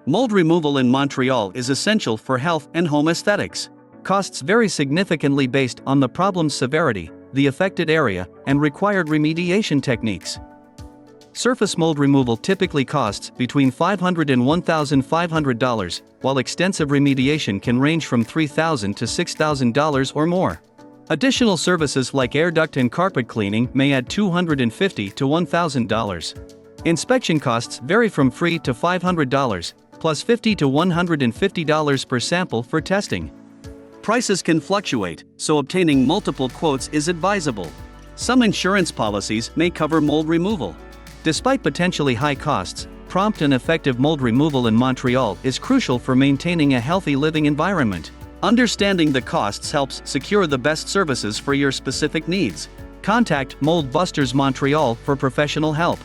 Mold removal in Montreal is essential for health and home aesthetics. Costs vary significantly based on the problem's severity, the affected area, and required remediation techniques. Surface mold removal typically costs between $500 and $1,500, while extensive remediation can range from $3,000 to $6,000 or more. Additional services like air duct and carpet cleaning may add $250 to $1,000. Inspection costs vary from free to $500, plus $50 to $150 per sample for testing. Prices can fluctuate, so obtaining multiple quotes is advisable. Some insurance policies may cover mold removal. Despite potentially high costs, prompt and effective mold removal in Montreal is crucial for maintaining a healthy living environment. Understanding the costs helps secure the best services for your specific needs. Contact Mold Busters Montreal for professional help.